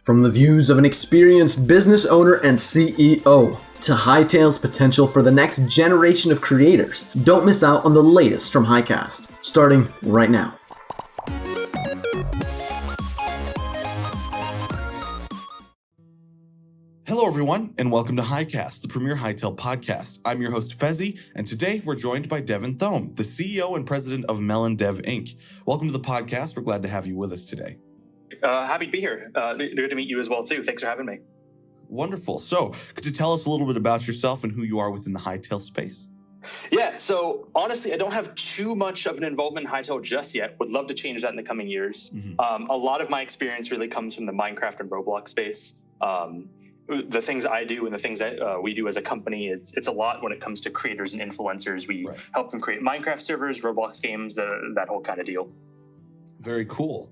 From the views of an experienced business owner and CEO to Hytale's potential for the next generation of creators, don't miss out on the latest from Hycast, starting right now. Hello everyone, and welcome to Hycast, the premier Hytale podcast. I'm your host Fezzi, and today we're joined by Devon Thome, the CEO and president of Melon Dev Inc. Welcome to the podcast. We're glad to have you with us today. Happy to be here. Good to meet you as well, too. Thanks for having me. Wonderful. So, could you tell us a little bit about yourself and who you are within the Hytale space? Yeah, so honestly, I don't have too much of an involvement in Hytale just yet. Would love to change that in the coming years. Mm-hmm. A lot of my experience really comes from the Minecraft and Roblox space. The things I do and the things that we do as a company, it's a lot when it comes to creators and influencers. We help them create Minecraft servers, Roblox games, that whole kind of deal. Very cool.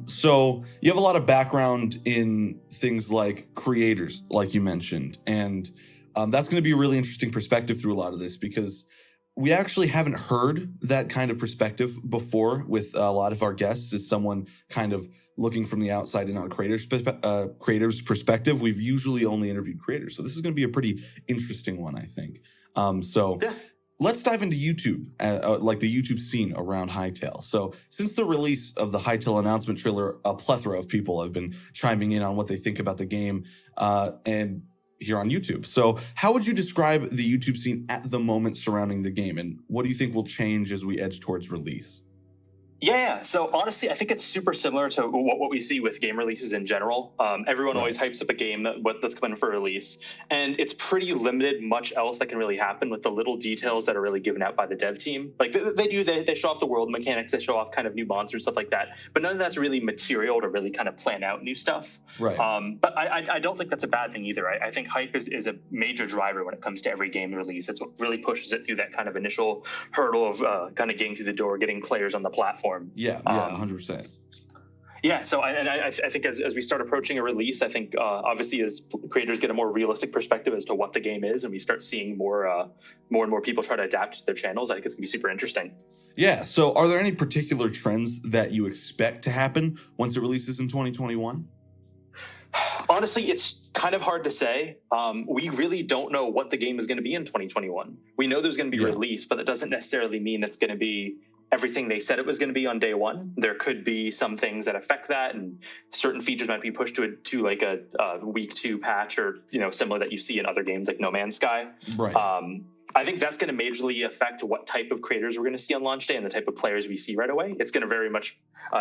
So you have a lot of background in things like creators, like you mentioned, and that's going to be a really interesting perspective through a lot of this because we actually haven't heard that kind of perspective before with a lot of our guests as someone kind of looking from the outside and on a creator's perspective. We've usually only interviewed creators. So this is going to be a pretty interesting one, I think. Let's dive into YouTube, like the YouTube scene around Hytale. So since the release of the Hytale announcement trailer, a plethora of people have been chiming in on what they think about the game and here on YouTube. So how would you describe the YouTube scene at the moment surrounding the game? And what do you think will change as we edge towards release? Yeah. So honestly, I think it's super similar to what we see with game releases in general. Everyone always hypes up a game that's coming for release, and it's pretty limited much else that can really happen with the little details that are really given out by the dev team. Like they show off the world mechanics, they show off kind of new monsters, stuff like that, but none of that's really material to really kind of plan out new stuff. Right. But I don't think that's a bad thing either. I think hype is a major driver when it comes to every game release. It's what really pushes it through that kind of initial hurdle of kind of getting through the door, getting players on the platform. Yeah, 100%. Yeah, so I think as we start approaching a release, I think obviously as creators get a more realistic perspective as to what the game is, and we start seeing more and more people try to adapt to their channels, I think it's going to be super interesting. Yeah, so are there any particular trends that you expect to happen once it releases in 2021? Honestly, it's kind of hard to say. We really don't know what the game is going to be in 2021. We know there's going to be release, but that doesn't necessarily mean it's going to be everything they said it was going to be on day one. There could be some things that affect that, and certain features might be pushed to like a week 2 patch or similar that you see in other games like No Man's Sky. Right. I think that's going to majorly affect what type of creators we're going to see on launch day and the type of players we see right away. It's going to very much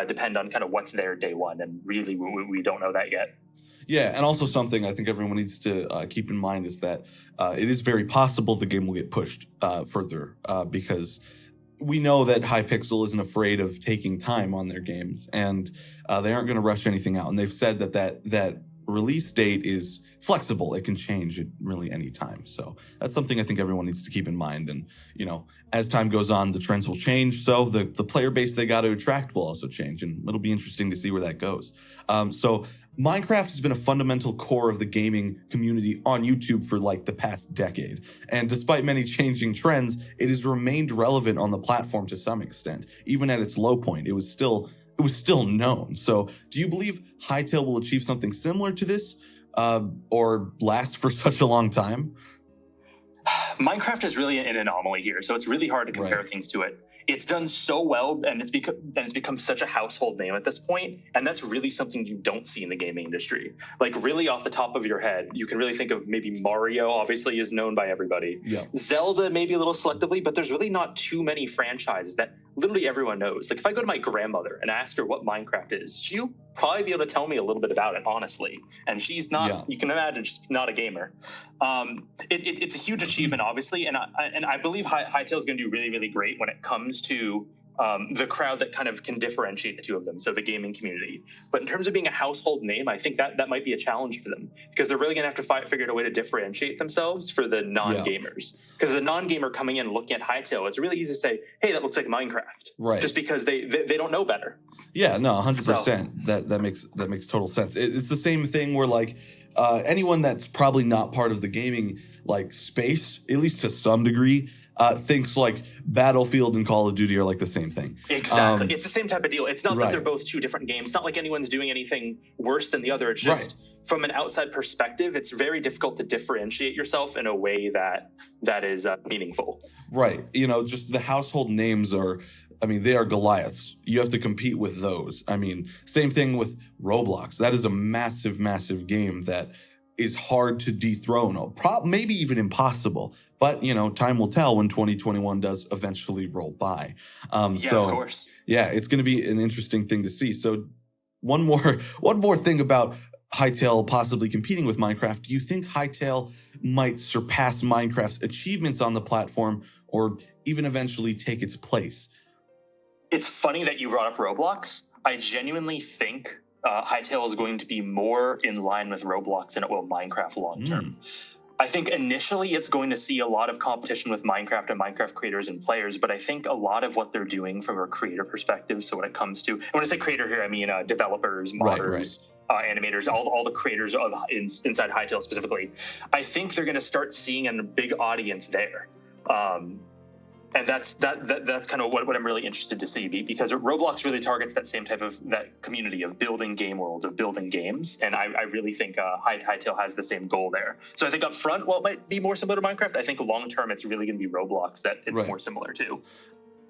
depend on kind of what's there day one, and really we don't know that yet. Yeah, and also something I think everyone needs to keep in mind is that it is very possible the game will get pushed further because we know that Hypixel isn't afraid of taking time on their games, and they aren't going to rush anything out. And they've said that release date is flexible. It can change at really any time. So that's something I think everyone needs to keep in mind. And, as time goes on, the trends will change. So the player base they got to attract will also change. And it'll be interesting to see where that goes. So Minecraft has been a fundamental core of the gaming community on YouTube for like the past decade. And despite many changing trends, it has remained relevant on the platform to some extent. Even at its low point, it was still known. So do you believe Hytale will achieve something similar to this or last for such a long time? Minecraft is really an anomaly here, so it's really hard to compare things to it. It's done so well, and it's become such a household name at this point, and that's really something you don't see in the gaming industry. Like really off the top of your head, you can really think of maybe Mario, obviously is known by everybody. Yeah. Zelda maybe a little selectively, but there's really not too many franchises that literally everyone knows. Like if I go to my grandmother and ask her what Minecraft is, she'll probably be able to tell me a little bit about it, honestly. And she's not, you can imagine, she's not a gamer. It's a huge achievement, obviously, and I believe Hytale is going to do really, really great when it comes to the crowd that kind of can differentiate the two of them, so the gaming community. But in terms of being a household name, I think that might be a challenge for them because they're really going to have to figure out a way to differentiate themselves for the non-gamers. Because the non-gamer coming in looking at Hytale, it's really easy to say, hey, that looks like Minecraft. Right. Just because they don't know better. Yeah, no, 100%. That makes total sense. It's the same thing where like anyone that's probably not part of the gaming like space, at least to some degree, thinks like Battlefield and Call of Duty are like the same thing. Exactly. It's the same type of deal. It's not that Right. they're both two different games. It's not like anyone's doing anything worse than the other. It's just from an outside perspective, it's very difficult to differentiate yourself in a way that is meaningful. Right. You know, just the household names are, I mean, they are Goliaths. You have to compete with those. I mean, same thing with Roblox. That is a massive, massive game that is hard to dethrone, or maybe even impossible. But, you know, time will tell when 2021 does eventually roll by. Of course. Yeah, it's going to be an interesting thing to see. So one more thing about Hytale possibly competing with Minecraft. Do you think Hytale might surpass Minecraft's achievements on the platform, or even eventually take its place? It's funny that you brought up Roblox. I genuinely think Hytale is going to be more in line with Roblox than it will Minecraft long term. I think initially it's going to see a lot of competition with Minecraft and Minecraft creators and players, but I think a lot of what they're doing from a creator perspective, so when it comes to, and when I say creator here, I mean developers, modders, animators, all the creators of inside Hytale specifically, I think they're going to start seeing a big audience there. And that's kind of what I'm really interested to see, because Roblox really targets that same type of that community of building game worlds, of building games, and I really think Hytale has the same goal there. So I think up front, well, it might be more similar to Minecraft. I think long term, it's really going to be Roblox that it's more similar to.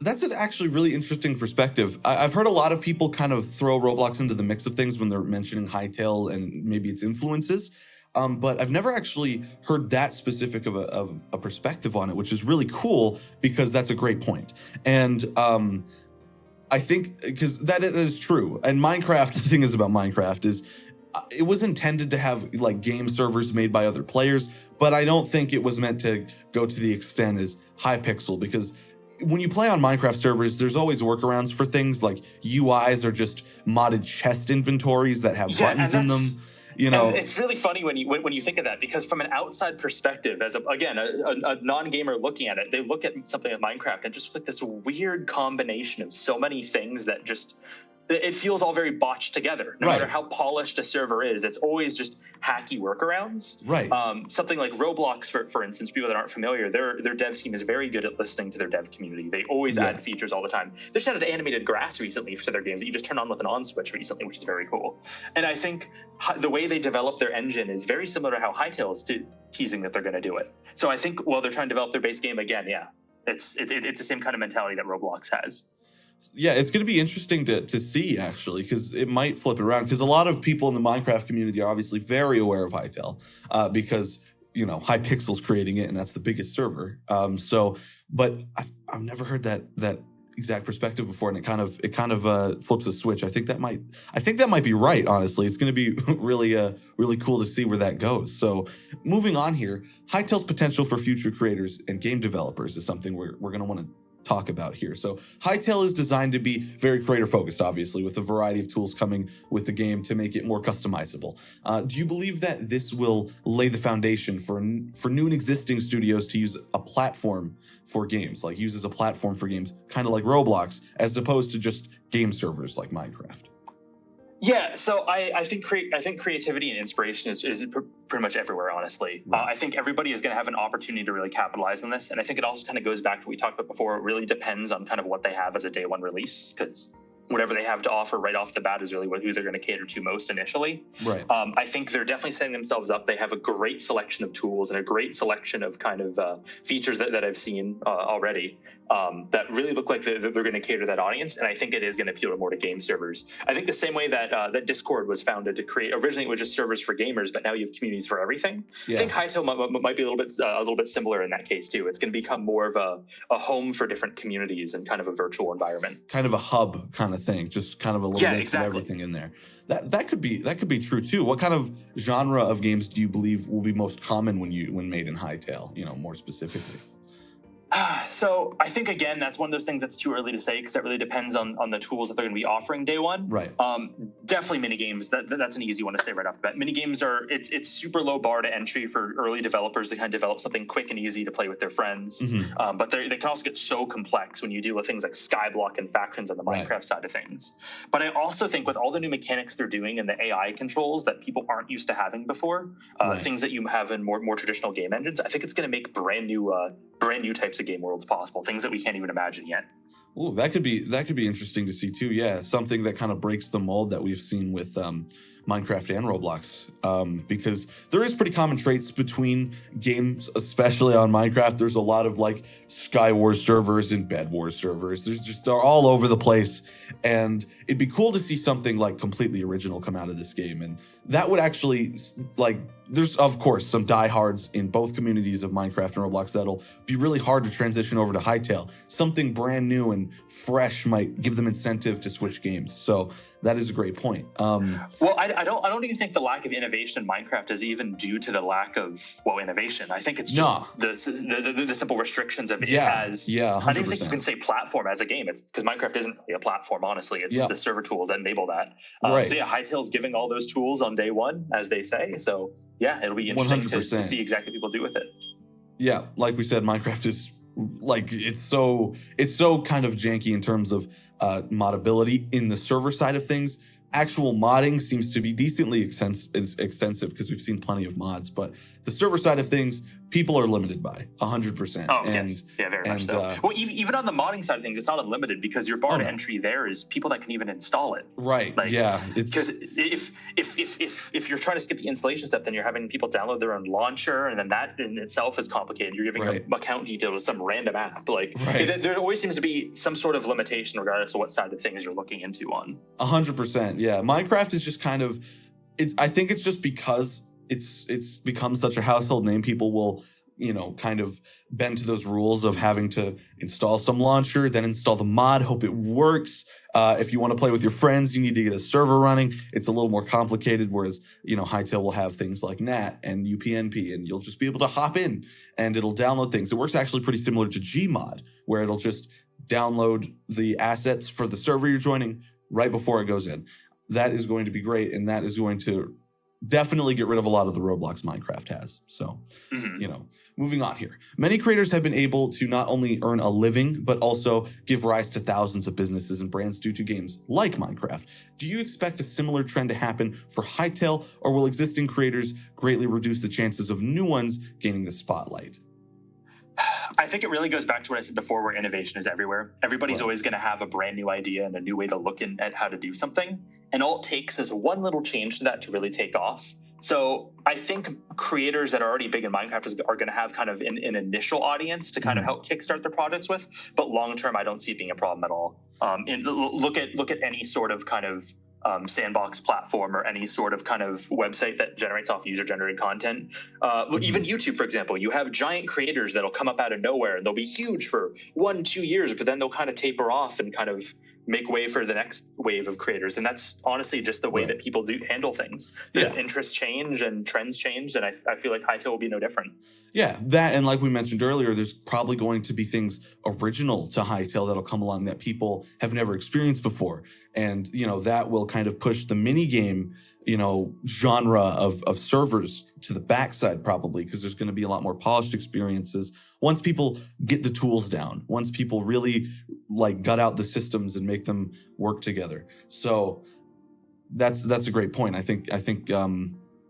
That's an actually really interesting perspective. I've heard a lot of people kind of throw Roblox into the mix of things when they're mentioning Hytale and maybe its influences. But I've never actually heard that specific of a perspective on it, which is really cool because that's a great point. And I think because that is true. And Minecraft, the thing is about Minecraft is it was intended to have like game servers made by other players, but I don't think it was meant to go to the extent as Hypixel, because when you play on Minecraft servers, there's always workarounds for things like UIs are just modded chest inventories that have buttons in them. You know, and it's really funny when you think of that, because from an outside perspective, as a non-gamer looking at it, they look at something like Minecraft and just like this weird combination of so many things that just it feels all very botched together. No matter how polished a server is, it's always just hacky workarounds. Right. Something like Roblox, for instance, people that aren't familiar, their dev team is very good at listening to their dev community. They always add features all the time. They just added animated grass recently to their games that you just turn on with an on switch recently, which is very cool. And I think the way they develop their engine is very similar to how Hytale is teasing that they're going to do it. So I think while they're trying to develop their base game again, it's the same kind of mentality that Roblox has. Yeah, it's going to be interesting to see, actually, because it might flip it around. Because a lot of people in the Minecraft community are obviously very aware of Hytale because, you know, Hypixel's creating it, and that's the biggest server. But I've never heard that exact perspective before, and it kind of flips a switch. I think that might be right. Honestly, it's going to be really cool to see where that goes. So, moving on here, Hytale's potential for future creators and game developers is something we're going to want to talk about here. So Hytale is designed to be very creator focused, obviously, with a variety of tools coming with the game to make it more customizable. Do you believe that this will lay the foundation for new and existing studios to use a platform for games, like use as a platform for games, kind of like Roblox, as opposed to just game servers like Minecraft? Yeah, so I think creativity and inspiration is pretty much everywhere, honestly. Right. I think everybody is going to have an opportunity to really capitalize on this, and I think it also kind of goes back to what we talked about before. It really depends on kind of what they have as a day one release, because whatever they have to offer right off the bat is really who they're going to cater to most initially. Right. I think they're definitely setting themselves up. They have a great selection of tools and a great selection of kind of features that I've seen already that really look like they're going to cater to that audience. And I think it is going to appeal more to game servers. I think the same way that Discord was founded to create, originally it was just servers for gamers, but now you have communities for everything. Yeah. I think Hytale might be a little bit similar in that case too. It's going to become more of a home for different communities and kind of a virtual environment. Kind of a hub kind of thing, just kind of a little mix of everything in there. That could be true too. What kind of genre of games do you believe will be most common when made in Hytale? You know, more specifically. So I think, again, that's one of those things that's too early to say, because that really depends on the tools that they're going to be offering day one. Right. Definitely minigames. That's an easy one to say right off the bat. Minigames it's super low bar to entry for early developers to kind of develop something quick and easy to play with their friends. Mm-hmm. But they can also get so complex when you deal with things like Skyblock and factions on the Minecraft side of things. But I also think with all the new mechanics they're doing and the AI controls that people aren't used to having before, things that you have in more traditional game engines, I think it's going to make brand new types of game worlds worlds possible, things that we can't even imagine yet. Ooh, that could be interesting to see too. Yeah, something that kind of breaks the mold that we've seen with Minecraft and Roblox, because there is pretty common traits between games, especially on Minecraft. There's a lot of like Sky Wars servers and Bed Wars servers. They're all over the place, and it'd be cool to see something like completely original come out of this game, and that would actually like. There's, of course, some diehards in both communities of Minecraft and Roblox that'll be really hard to transition over to Hytale. Something brand new and fresh might give them incentive to switch games. So that is a great point. Well, I don't even think the lack of innovation in Minecraft is even due to the lack of innovation. I think it's just the simple restrictions of it has. Yeah, 100%. I don't think you can say platform as a game. It's because Minecraft isn't really a platform. Honestly, it's the server tools that enable that. Right. So yeah, Hytale's giving all those tools on day one, as they say. So yeah, it'll be interesting to see exactly what people do with it. Yeah, like we said, Minecraft is like it's so kind of janky in terms of modability in the server side of things. Actual modding seems to be decently extensive because we've seen plenty of mods, but the server side of things, people are limited by 100%. Oh, yes. Yeah, very much so. Well, even on the modding side of things, it's not unlimited because your bar to entry there is people that can even install it. Right. Like, yeah. Because if you're trying to skip the installation step, then you're having people download their own launcher, and then that in itself is complicated. You're giving them account details to some random app. Like there always seems to be some sort of limitation regardless of what side of things you're looking into on. 100%. Yeah. Minecraft is just kind of, I think it's just because it's become such a household name, people will, kind of bend to those rules of having to install some launcher, then install the mod, hope it works. If you want to play with your friends, you need to get a server running. It's a little more complicated, whereas, Hytale will have things like NAT and UPnP, and you'll just be able to hop in and it'll download things. It works actually pretty similar to Gmod, where it'll just download the assets for the server you're joining right before it goes in. That is going to be great, and that is going to definitely get rid of a lot of the roadblocks Minecraft has. So, moving on here. Many creators have been able to not only earn a living, but also give rise to thousands of businesses and brands due to games like Minecraft. Do you expect a similar trend to happen for Hytale, or will existing creators greatly reduce the chances of new ones gaining the spotlight? I think it really goes back to what I said before, where innovation is everywhere. Everybody's always going to have a brand new idea and a new way to look at how to do something. And all it takes is one little change to that to really take off. So I think creators that are already big in Minecraft are going to have kind of an initial audience to kind of help kickstart their projects with. But long term, I don't see it being a problem at all. Look at any sort of kind of sandbox platform or any sort of kind of website that generates off user-generated content. Even YouTube, for example, you have giant creators that'll come up out of nowhere and they'll be huge for 1-2 years, but then they'll kind of taper off and kind of make way for the next wave of creators. And that's honestly just the way that people do handle things. Interests change and trends change, and I feel like Hytale will be no different. Yeah, that, and like we mentioned earlier, there's probably going to be things original to Hytale that'll come along that people have never experienced before. And, that will kind of push the mini game, genre of servers to the backside probably, because there's going to be a lot more polished experiences once people get the tools down, once people really gut out the systems and make them work together. So that's a great point. I think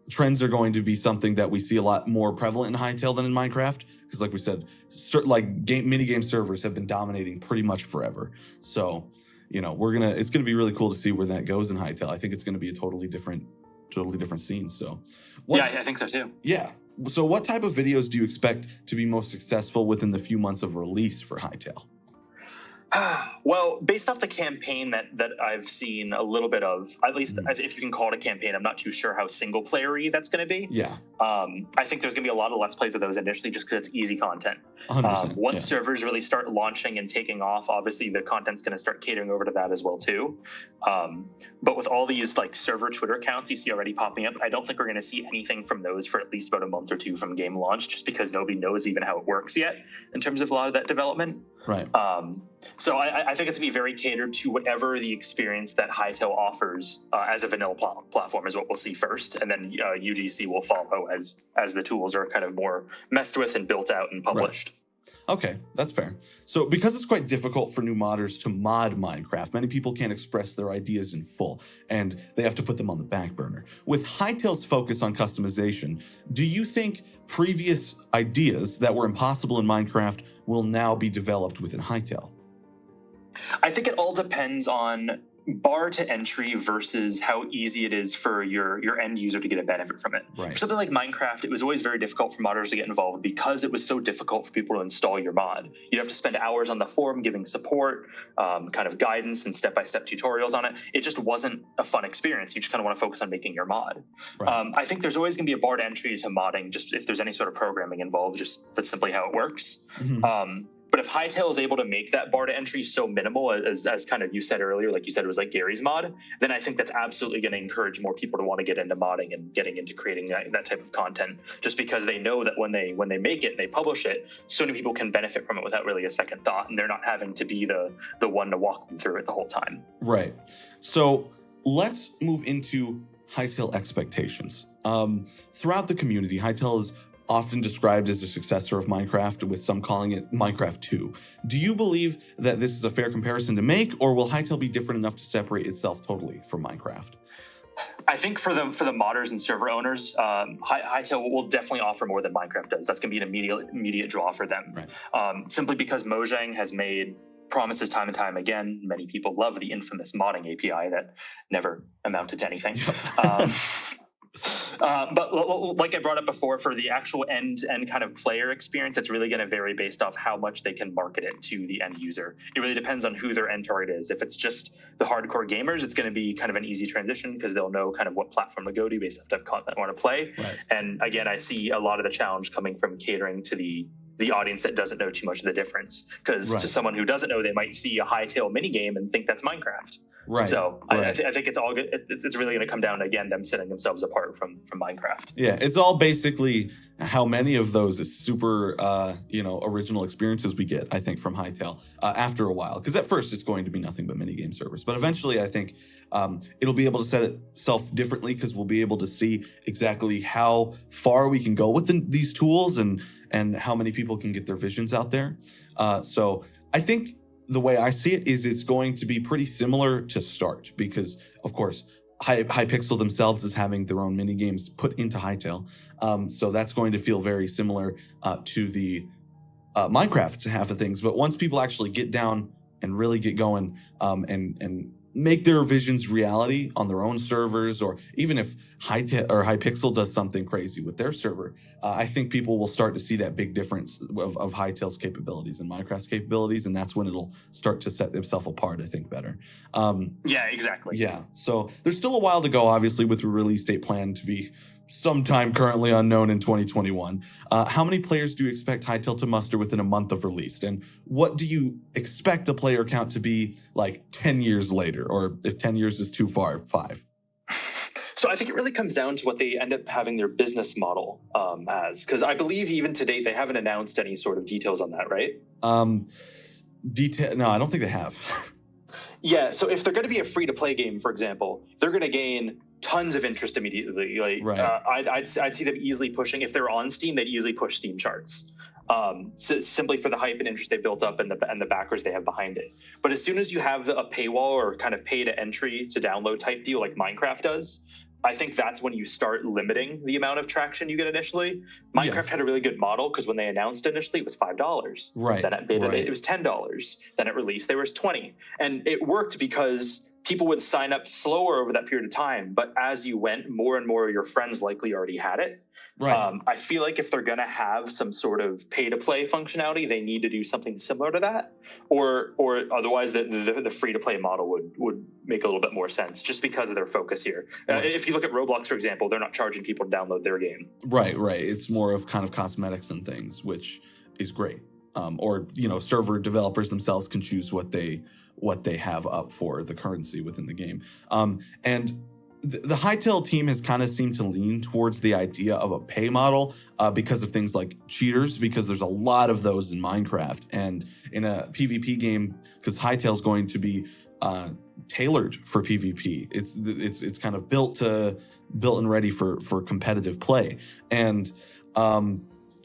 trends are going to be something that we see a lot more prevalent in Hytale than in Minecraft, because like we said, mini game servers have been dominating pretty much forever. So it's gonna be really cool to see where that goes in Hytale. I think it's gonna be a totally different scene. So I think so too. Yeah. So what type of videos do you expect to be most successful within the few months of release for Hytale? Well, based off the campaign that I've seen a little bit of, at least if you can call it a campaign, I'm not too sure how single player-y that's going to be. Yeah. I think there's going to be a lot of Let's Plays of those initially just because it's easy content. 100%, once servers really start launching and taking off, obviously the content's going to start catering over to that as well too. But with all these server Twitter accounts you see already popping up, I don't think we're going to see anything from those for at least about a month or two from game launch, just because nobody knows even how it works yet in terms of a lot of that development. Right. So I think it's going to be very catered to whatever the experience that Hytale offers as a vanilla platform is what we'll see first, and then UGC will follow as the tools are kind of more messed with and built out and published. Okay, that's fair. So because it's quite difficult for new modders to mod Minecraft, many people can't express their ideas in full, and they have to put them on the back burner. With Hytale's focus on customization, do you think previous ideas that were impossible in Minecraft will now be developed within Hytale? I think it all depends on bar to entry versus how easy it is for your end user to get a benefit from it. Right. For something like Minecraft, it was always very difficult for modders to get involved because it was so difficult for people to install your mod. You'd have to spend hours on the forum giving support, kind of guidance and step-by-step tutorials on it. It just wasn't a fun experience. You just kind of want to focus on making your mod. Right. I think there's always going to be a bar to entry to modding, just if there's any sort of programming involved, just that's simply how it works. Mm-hmm. But if Hytale is able to make that bar to entry so minimal, as kind of you said earlier, like you said, it was like Gary's mod, then I think that's absolutely going to encourage more people to want to get into modding and getting into creating that type of content, just because they know that when they make it and they publish it, so many people can benefit from it without really a second thought, and they're not having to be the one to walk them through it the whole time. Right. So let's move into Hytale expectations. Throughout the community, Hytale is often described as a successor of Minecraft, with some calling it Minecraft 2. Do you believe that this is a fair comparison to make, or will Hytale be different enough to separate itself totally from Minecraft? I think for the modders and server owners, Hytale will definitely offer more than Minecraft does. That's going to be an immediate draw for them. Right. Simply because Mojang has made promises time and time again. Many people love the infamous modding API that never amounted to anything. But like I brought up before, for the actual end kind of player experience, it's really going to vary based off how much they can market it to the end user. It really depends on who their end target is. If it's just the hardcore gamers, it's going to be kind of an easy transition because they'll know kind of what platform to go to based off the content they want to play. Right. And again, I see a lot of the challenge coming from catering to the audience that doesn't know too much of the difference. Because to someone who doesn't know, they might see a Hytale minigame and think that's Minecraft. Right. So right. I think it's all good. It's really going to come down to, again, them setting themselves apart from Minecraft. Yeah, it's all basically how many of those super original experiences we get, I think, from Hytale after a while. Because at first it's going to be nothing but minigame servers, but eventually I think it'll be able to set itself differently, because we'll be able to see exactly how far we can go with these tools and how many people can get their visions out there. So I think the way I see it is it's going to be pretty similar to start, because of course Hypixel themselves is having their own mini games put into Hytale, so that's going to feel very similar to the Minecraft half of things. But once people actually get down and really get going and make their visions reality on their own servers, or even if Hypixel does something crazy with their server, I think people will start to see that big difference of Hytale's capabilities and Minecraft's capabilities, and that's when it'll start to set itself apart, I think, better. Yeah, exactly. Yeah, so there's still a while to go, obviously, with the release date planned to be sometime currently unknown in 2021. How many players do you expect Hytale to muster within a month of release? And what do you expect a player count to be like 10 years later? Or if 10 years is too far, 5? So I think it really comes down to what they end up having their business model as. Because I believe even to date, they haven't announced any sort of details on that, right? No, I don't think they have. Yeah, so if they're going to be a free-to-play game, for example, they're going to gain tons of interest immediately. Like, right. I'd see them easily pushing. If they're on Steam, they'd easily push Steam charts, simply for the hype and interest they built up and the backers they have behind it. But as soon as you have a paywall or kind of pay to entry to download type deal like Minecraft does, I think that's when you start limiting the amount of traction you get initially. Minecraft had a really good model because when they announced initially, it was $5. Right. Then at beta, it was $10. Then at release, there was $20. And it worked because people would sign up slower over that period of time. But as you went, more and more of your friends likely already had it. Right. I feel like if they're going to have some sort of pay-to-play functionality, they need to do something similar to that, or otherwise the free-to-play model would make a little bit more sense, just because of their focus here. Right. If you look at Roblox, for example, they're not charging people to download their game. Right. It's more of kind of cosmetics and things, which is great. Or server developers themselves can choose what they have up for the currency within the game. And the Hytale team has kind of seemed to lean towards the idea of a pay model because of things like cheaters, because there's a lot of those in Minecraft. And in a PvP game, because Hytale's going to be tailored for PvP. It's kind of built and ready for competitive play. And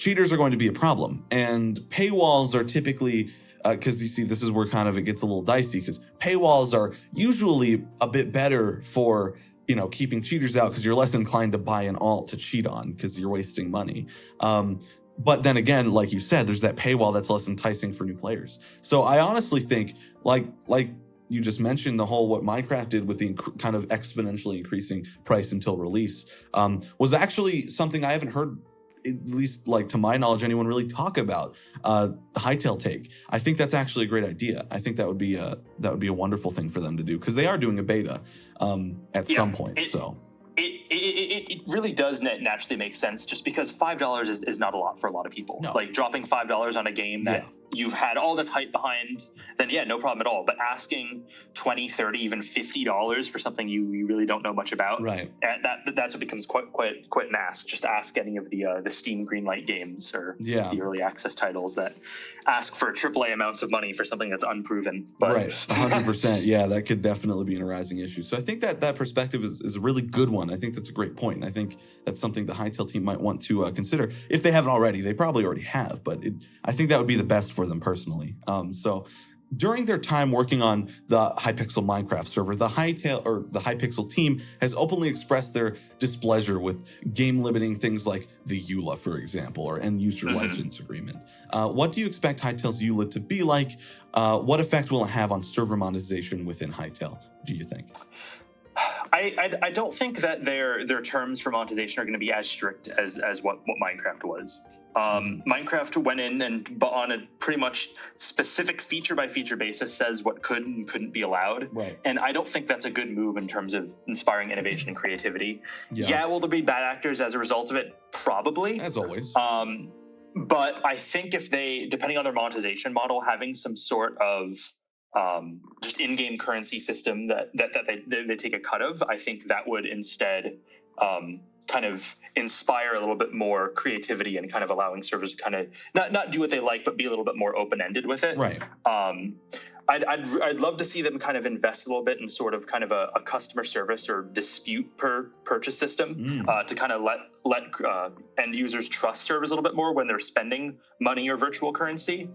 cheaters are going to be a problem. And paywalls are typically, because you see, this is where kind of it gets a little dicey, because paywalls are usually a bit better for, you know, keeping cheaters out, because you're less inclined to buy an alt to cheat on because you're wasting money. But then again, like you said, there's that paywall that's less enticing for new players. So I honestly think, like you just mentioned, the whole what Minecraft did with the kind of exponentially increasing price until release was actually something I haven't heard, at least like to my knowledge, anyone really talk about. The Hytale take. I think that's actually a great idea. I think that would be a wonderful thing for them to do, because they are doing a beta at some point. It really does naturally make sense, just because $5 is not a lot for a lot of people. No. Like dropping $5 on a game that you've had all this hype behind, then no problem at all. But asking $20, $30, even $50 for something you really don't know much about, right? That's what becomes quite an ask. Just ask any of the Steam Greenlight games or the early access titles that ask for AAA amounts of money for something that's unproven. But right, 100%. Yeah, that could definitely be an arising issue. So I think that perspective is a really good one. I think that's a great point. And I think that's something the Hytale team might want to consider. If they haven't already, they probably already have, but I think that would be the best for them personally. So during their time working on the Hypixel Minecraft server, the Hypixel team has openly expressed their displeasure with game limiting things like the EULA, for example, or end user license agreement. What do you expect Hytale's EULA to be like? What effect will it have on server monetization within Hytale, do you think? I don't think that their terms for monetization are going to be as strict as what Minecraft was. Minecraft went in and on a pretty much specific feature by feature basis says what could and couldn't be allowed. Right. And I don't think that's a good move in terms of inspiring innovation and creativity. Will there be bad actors as a result of it? Probably. As always. But I think if they, depending on their monetization model, having some sort of just in-game currency system that they take a cut of, I think that would instead kind of inspire a little bit more creativity and kind of allowing servers to kind of not do what they like, but be a little bit more open-ended with it. Right. I'd love to see them kind of invest a little bit in sort of kind of a customer service or dispute purchase system to kind of let end users trust servers a little bit more when they're spending money or virtual currency.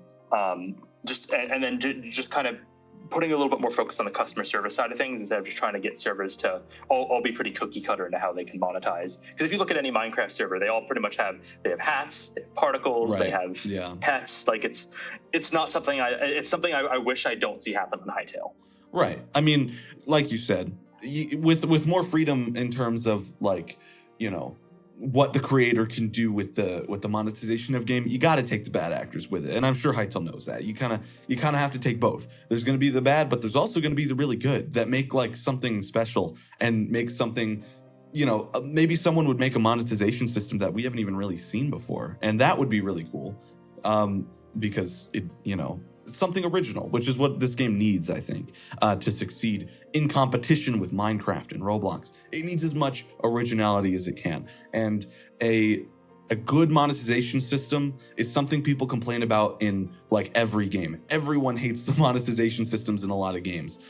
Just kind of putting a little bit more focus on the customer service side of things instead of just trying to get servers to all be pretty cookie cutter into how they can monetize. Because if you look at any Minecraft server, they all pretty much have hats, they have particles, they have pets. Like it's not something it's something I wish I don't see happen on Hytale. Right. I mean, like you said, with more freedom in terms of like, you know, what the creator can do with the monetization of game, you got to take the bad actors with it, and I'm sure Hytale knows that. You kind of have to take both. There's going to be the bad, but there's also going to be the really good that make like something special and make something, you know, maybe someone would make a monetization system that we haven't even really seen before, and that would be really cool, because it, you know, it's something original, which is what this game needs, I think, to succeed in competition with Minecraft and Roblox. It needs as much originality as it can. And a good monetization system is something people complain about in like every game. Everyone hates the monetization systems in a lot of games.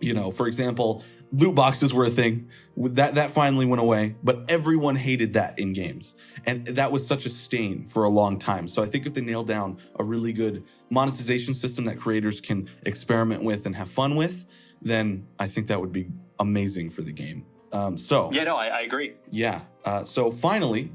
You know, for example, loot boxes were a thing that finally went away, but everyone hated that in games. And that was such a stain for a long time. So I think if they nail down a really good monetization system that creators can experiment with and have fun with, then I think that would be amazing for the game. I agree. Yeah. So finally,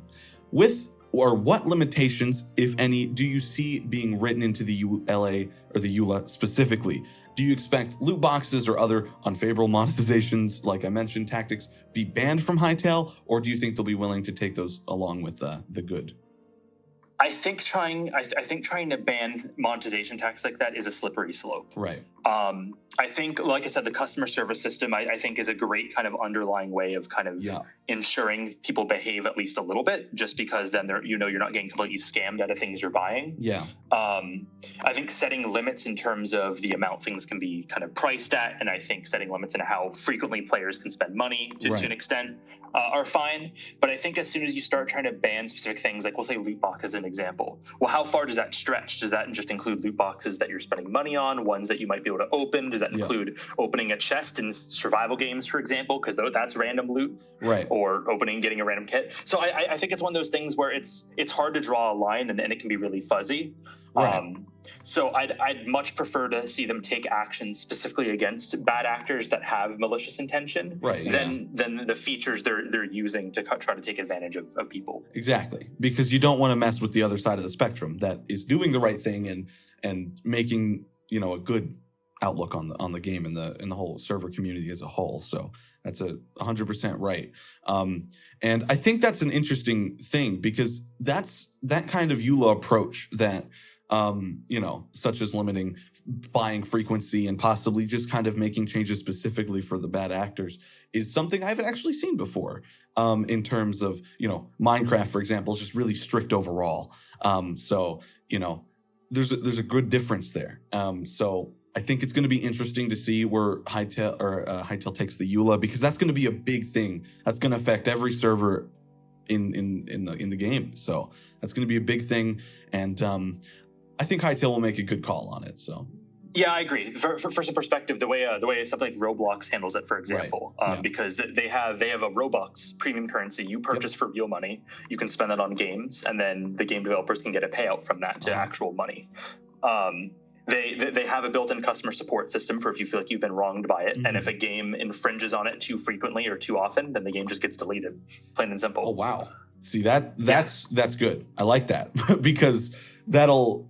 what limitations, if any, do you see being written into the EULA or the EULA specifically? Do you expect loot boxes or other unfavorable monetizations, like I mentioned, tactics, be banned from Hytale, or do you think they'll be willing to take those along with the good? I think trying to ban monetization tactics like that is a slippery slope. Right. I think, like I said, the customer service system, I think is a great kind of underlying way of kind of ensuring people behave at least a little bit, just because then you're not getting completely scammed out of things you're buying. Yeah. I think setting limits in terms of the amount things can be kind of priced at, and I think setting limits in how frequently players can spend money to an extent are fine. But I think as soon as you start trying to ban specific things, like we'll say loot box as an example, well, how far does that stretch? Does that just include loot boxes that you're spending money on, ones that you might be able to open? Does that include opening a chest in survival games, for example, because that's random loot, right? Or opening, getting a random kit. So I think it's one of those things where it's hard to draw a line, and it can be really fuzzy. Right. So I'd much prefer to see them take action specifically against bad actors that have malicious intention, right? Than the features they're using to try to take advantage of people. Exactly, because you don't want to mess with the other side of the spectrum that is doing the right thing and making a good outlook on the game and the whole server community as a whole. So that's 100% right. And I think that's an interesting thing, because that's that kind of EULA approach that such as limiting buying frequency and possibly just kind of making changes specifically for the bad actors is something I haven't actually seen before, in terms of, Minecraft, for example, is just really strict overall. So there's a good difference there. So I think it's going to be interesting to see where Hytale takes the EULA, because that's going to be a big thing. That's going to affect every server in the game. So that's going to be a big thing. And, I think Hytale will make a good call on it. So, yeah, I agree. For some perspective, the way something like Roblox handles it, for example, because they have a Robux premium currency you purchase for real money. You can spend it on games, and then the game developers can get a payout from that to actual money. They have a built-in customer support system for if you feel like you've been wronged by it, and if a game infringes on it too frequently or too often, then the game just gets deleted, plain and simple. Oh wow! See that's good. I like that because that'll.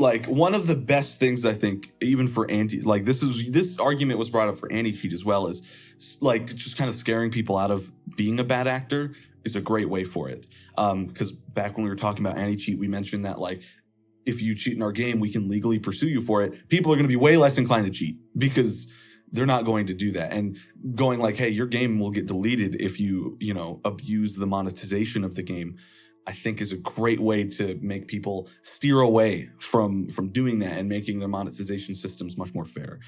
Like, one of the best things, I think, even for this argument was brought up for anti-cheat as well, is like just kind of scaring people out of being a bad actor is a great way for it. Because back when we were talking about anti-cheat, we mentioned that, like, if you cheat in our game, we can legally pursue you for it. People are going to be way less inclined to cheat because they're not going to do that. And going like, hey, your game will get deleted if you, abuse the monetization of the game, I think is a great way to make people steer away from doing that and making their monetization systems much more fair.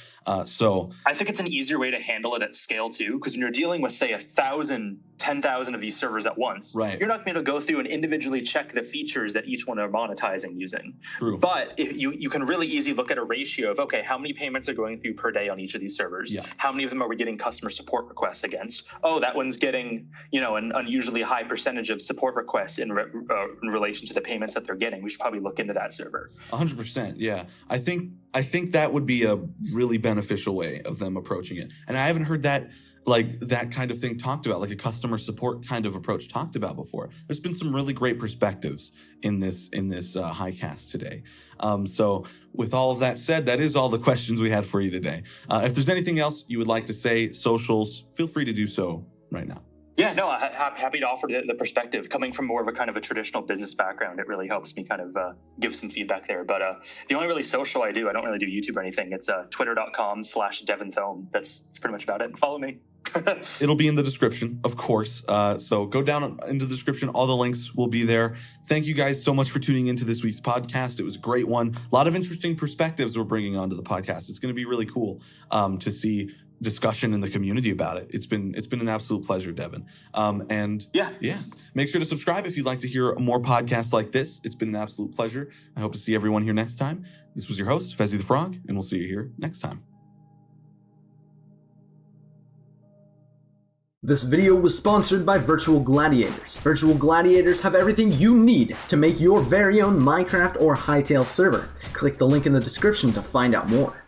So I think it's an easier way to handle it at scale too, because when you're dealing with, say, 1,000, 10,000 of these servers at once, right, you're not going to go through and individually check the features that each one are monetizing using. True. But if you can really easily look at a ratio of, okay, how many payments are going through per day on each of these servers? Yeah. How many of them are we getting customer support requests against? Oh, that one's getting, an unusually high percentage of support requests in relation to the payments that they're getting. We should probably look into that server. 100%. Yeah. I think that would be a really beneficial way of them approaching it. And I haven't heard that kind of thing talked about, like a customer support kind of approach talked about before. There's been some really great perspectives in this Hycast today. So with all of that said, that is all the questions we had for you today. If there's anything else you would like to say, socials, feel free to do so right now. Yeah, no, happy to offer the perspective. Coming from more of a kind of a traditional business background, it really helps me kind of give some feedback there. But the only really social I don't really do YouTube or anything. It's twitter.com/Devon Thome. That's pretty much about it. Follow me. It'll be in the description, of course. So go down into the description. All the links will be there. Thank you guys so much for tuning into this week's podcast. It was a great one. A lot of interesting perspectives we're bringing onto the podcast. It's going to be really cool to see discussion in the community about it. It's been an absolute pleasure, Devon. And make sure to subscribe if you'd like to hear more podcasts like this. It's been an absolute pleasure. I hope to see everyone here next time. This was your host, Fezzy the Frog, and we'll see you here next time. This video was sponsored by Virtual Gladiators. Virtual Gladiators have everything you need to make your very own Minecraft or Hytale server. Click the link in the description to find out more.